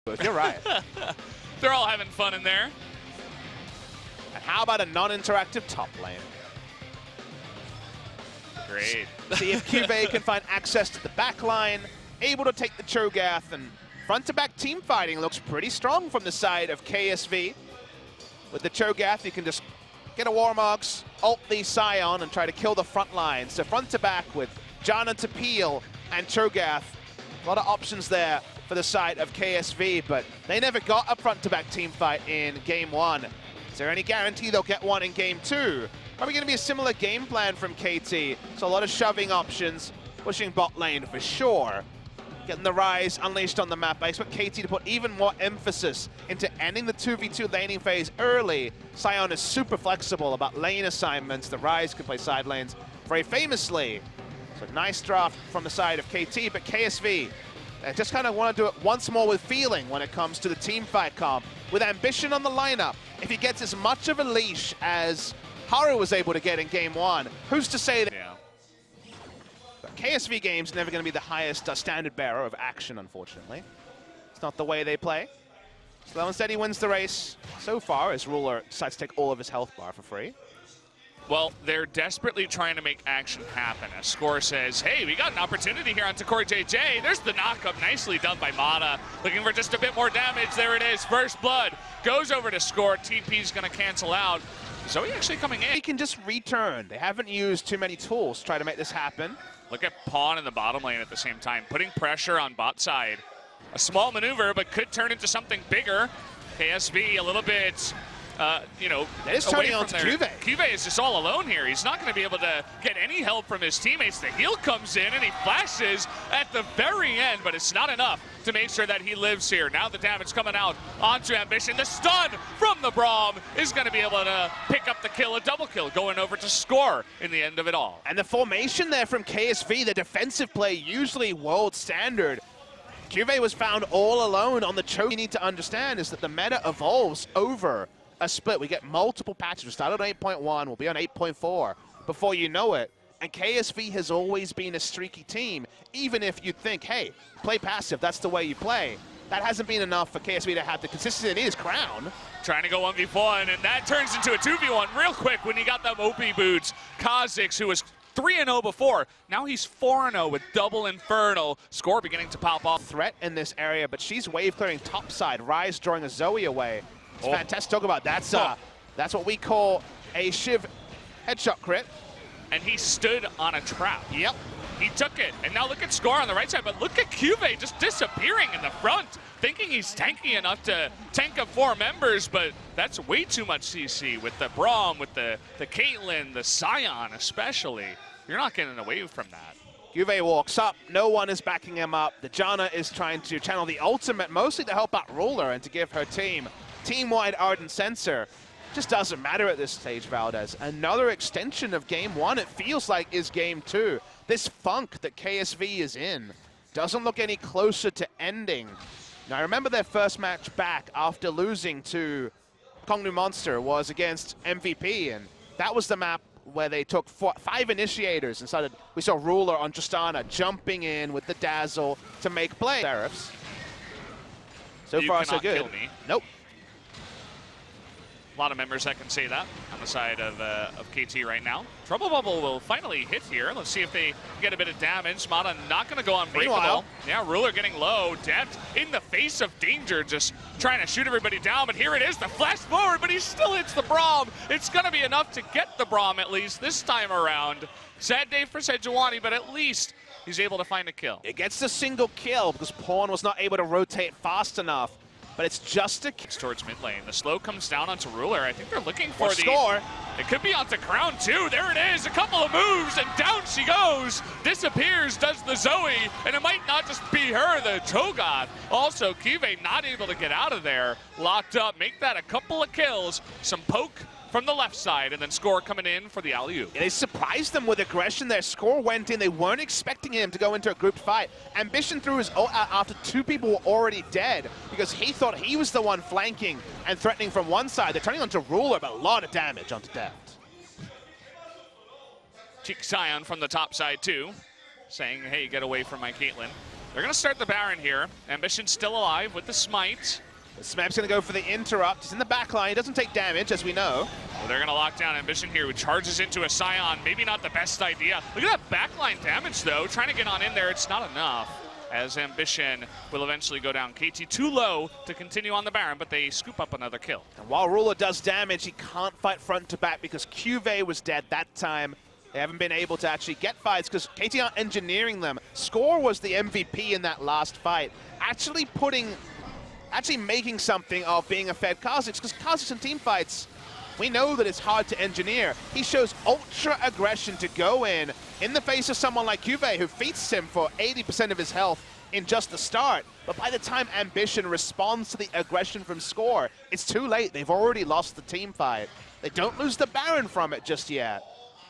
You're right. They're all having fun in there. And how about a non-interactive top lane? Great. See if QV can find access to the back line, able to take the Cho'Gath, and front-to-back team fighting looks pretty strong from the side of KSV. With the Cho'Gath, you can just get a Warmogs, ult the Scion, and try to kill the front line. So front-to-back with Janna to peel and Cho'Gath. A lot of options there for the side of KSV, but they never got a front-to-back team fight in Game 1. Is there any guarantee they'll get one in Game 2? Probably going to be a similar game plan from KT. So a lot of shoving options, pushing bot lane for sure. Getting the Rise unleashed on the map. I expect KT to put even more emphasis into ending the 2v2 laning phase early. Scion is super flexible about lane assignments. The Rise can play side lanes very famously. So nice draft from the side of KT, but KSV just kind of want to do it once more with feeling when it comes to the team fight comp. With Ambition on the lineup, if he gets as much of a leash as Haru was able to get in Game 1, who's to say that? Yeah. But KSV game's never going to be the highest standard bearer of action, unfortunately. It's not the way they play. So instead he wins the race so far as Ruler decides to take all of his health bar for free. Well, they're desperately trying to make action happen. As Score says, hey, we got an opportunity here on Takori JJ. There's the knockup, nicely done by Mata. Looking for just a bit more damage. There it is, first blood. Goes over to Score. TP's gonna cancel out. Zoe actually coming in. He can just return. They haven't used too many tools to try to make this happen. Look at Pawn in the bottom lane at the same time, putting pressure on bot side. A small maneuver, but could turn into something bigger. KSV a little bit, you know, that is turning on to QV. QV is just all alone here. He's not going to be able to get any help from his teammates. The heal comes in and he flashes at the very end, but it's not enough to make sure that he lives here. Now the damage coming out onto Ambition. The stun from the Braum is going to be able to pick up the kill, a double kill, going over to Score in the end of it all. And the formation there from KSV, the defensive play, usually world standard. QV was found all alone on the choke. You need to understand is that the meta evolves over a split. We get multiple patches. We started on 8.1, we'll be on 8.4 before you know it. And KSV has always been a streaky team, even if you think, hey, play passive, that's the way you play. That hasn't been enough for KSV to have the consistency in his crown. Trying to go 1v1, and that turns into a 2v1 real quick when he got them OP boots. Kha'Zix, who was 3-0 before, now he's 4-0 with double Infernal. Score beginning to pop off. Threat in this area, but she's wave clearing topside. Rise drawing a Zoe away. It's fantastic to talk about. That's what we call a Shiv headshot crit. And he stood on a trap. Yep. He took it, and now look at Score on the right side, but look at QV just disappearing in the front, thinking he's tanky enough to tank up 4 members, but that's way too much CC with the Braum, with the Caitlyn, the Scion especially. You're not getting away from that. QV walks up, no one is backing him up. The Janna is trying to channel the ultimate, mostly to help out Ruler and to give her team-wide Ardent Sensor. Just doesn't matter at this stage, Valdez. Another extension of Game 1, it feels like, is Game 2. This funk that KSV is in doesn't look any closer to ending. Now, I remember their first match back after losing to Kongnu Monster was against MVP, and that was the map where they took 5 initiators and started. We saw Ruler on Tristana jumping in with the Dazzle to make play. Seraphs. So far, so good. Kill me. Nope. A lot of members that can say that on the side of KT right now. Trouble Bubble will finally hit here. Let's see if they get a bit of damage. Mata not going to go unbreakable. Yeah, Ruler getting low. Deft in the face of danger, just trying to shoot everybody down. But here it is, the flash forward, but he still hits the Braum. It's going to be enough to get the Braum at least this time around. Sad day for Sejuani, but at least he's able to find a kill. It gets the single kill because Pawn was not able to rotate fast enough. But it's just a kick towards mid lane. The slow comes down onto Ruler. I think they're looking for the Score. It could be onto Crown too. There it is. A couple of moves and down she goes. Disappears, does the Zoe, and it might not just be her, the Cho'Gath. Also, QV not able to get out of there. Locked up. Make that a couple of kills. Some poke from the left side, and then Score coming in for the alley-oop. They surprised them with aggression there. Score went in. They weren't expecting him to go into a grouped fight. Ambition threw his ult out after 2 people were already dead because he thought he was the one flanking and threatening from one side. They're turning onto Ruler, but a lot of damage onto Deft. Cheek Scion from the top side too, saying, hey, get away from my Caitlyn. They're going to start the Baron here. Ambition still alive with the smite. Smeb's going to go for the interrupt. He's in the back line. He doesn't take damage, as we know. Well, they're going to lock down Ambition here, who charges into a Scion. Maybe not the best idea. Look at that backline damage, though. Trying to get on in there. It's not enough, as Ambition will eventually go down. KT too low to continue on the Baron, but they scoop up another kill. And while Ruler does damage, he can't fight front to back because QV was dead that time. They haven't been able to actually get fights because KT aren't engineering them. Score was the MVP in that last fight. Actually making something of being a fed Kha'Zix, because Kha'Zix in team fights, we know that it's hard to engineer. He shows ultra aggression to go in the face of someone like QV, who feasts him for 80% of his health in just the start. But by the time Ambition responds to the aggression from Score, it's too late. They've already lost the team fight. They don't lose the Baron from it just yet.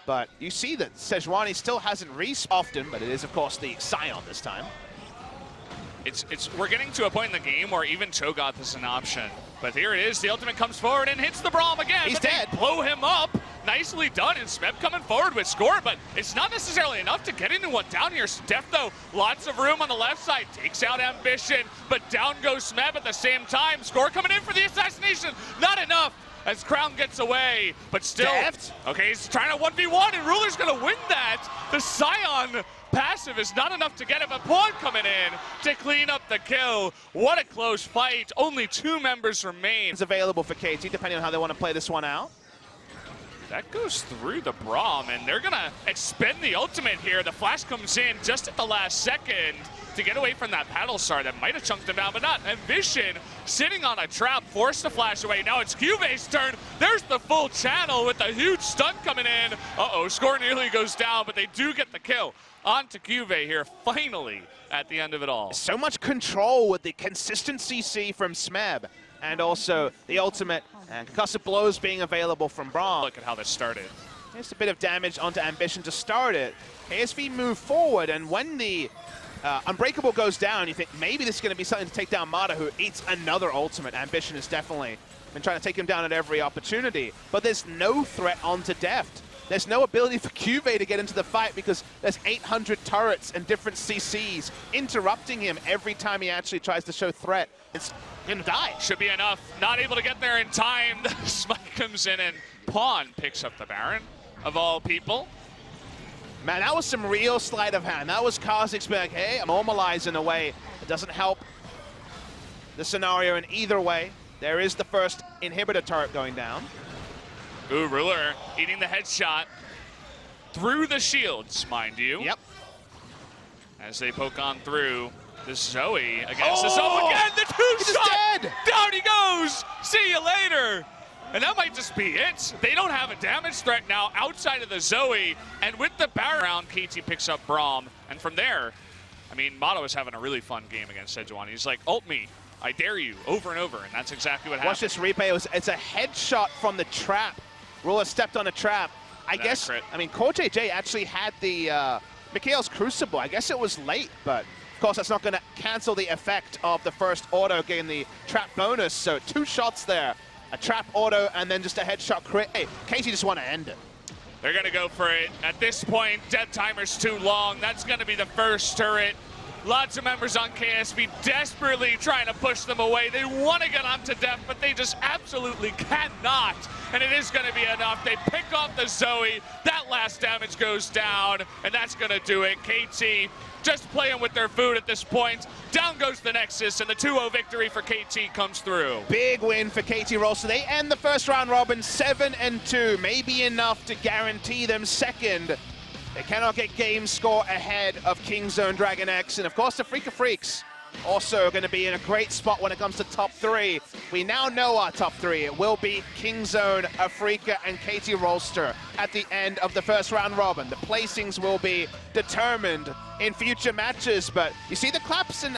But you see that Sejuani still hasn't respawned often, but it is, of course, the Scion this time. We're getting to a point in the game where even Cho'Gath is an option. But here it is. The ultimate comes forward and hits the Braum again. He's dead. Blow him up. Nicely done. And Smeb coming forward with Score, but it's not necessarily enough to get into one down here. Deft, though, lots of room on the left side. Takes out Ambition, but down goes Smeb at the same time. Score coming in for the assassination. Not enough, as Crown gets away, but still. Deft. Okay, he's trying to 1v1, and Ruler's going to win that. The Scion passive is not enough to get him, but Pawn coming in to clean up the kill. What a close fight. Only 2 members remain. It's available for KT, depending on how they want to play this one out. That goes through the Braum, and they're going to expend the ultimate here. The flash comes in just at the last second to get away from that paddle star that might have chunked him down, but not. Ambition sitting on a trap, forced to flash away. Now it's QV's turn. There's the full channel with a huge stun coming in. Uh-oh, Score nearly goes down, but they do get the kill. On to QV here, finally, at the end of it all. So much control with the consistent CC from Smeb, and also the ultimate and concussive blows being available from Braum. Look at how this started. Just a bit of damage onto Ambition to start it. KSV move forward, and when the Unbreakable goes down, you think maybe this is going to be something to take down Mata, who eats another ultimate. Ambition has definitely been trying to take him down at every opportunity, but there's no threat onto Deft. There's no ability for QV to get into the fight because there's 800 turrets and different CCs interrupting him every time he actually tries to show threat. It's gonna die. Should be enough. Not able to get there in time. The smite comes in and Pawn picks up the Baron, of all people. Man, that was some real sleight of hand. That was Kha'Zix being like, hey, I'm normalizing away. It doesn't help the scenario in either way. There is the first inhibitor turret going down. Ooh, Ruler eating the headshot through the shields, mind you. Yep. As they poke on through the Zoe against the Zoe again. The two-shot. Dead. Down he goes. See you later. And that might just be it. They don't have a damage threat now outside of the Zoe. And with the Baron round, KT picks up Braum. And from there, I mean, Mata was having a really fun game against Sejuani. He's like, ult me. I dare you, over and over. And that's exactly what happened. Watch this replay. It's a headshot from the trap. Ruler stepped on a trap. I guess, I mean, Core JJ actually had the Mikhail's Crucible. I guess it was late, but of course that's not going to cancel the effect of the first auto getting the trap bonus. So 2 shots there. A trap auto and then just a headshot crit. Hey, KT just want to end it. They're going to go for it. At this point, death timer's too long. That's going to be the first turret. Lots of members on KSV desperately trying to push them away. They want to get onto Deft, but they just absolutely cannot. And it is going to be enough. They pick off the Zoe. That last damage goes down, and that's going to do it. KT just playing with their food at this point. Down goes the Nexus, and the 2-0 victory for KT comes through. Big win for KT Roll. So they end the first round robin 7-2. Maybe enough to guarantee them second. They cannot get game score ahead of Kingzone Dragon X. And of course, the Freak of Freaks also going to be in a great spot when it comes to top 3. We now know our top 3. It will be Kingzone, Afrika, and KT Rolster at the end of the first round robin. The placings will be determined in future matches, but you see the claps in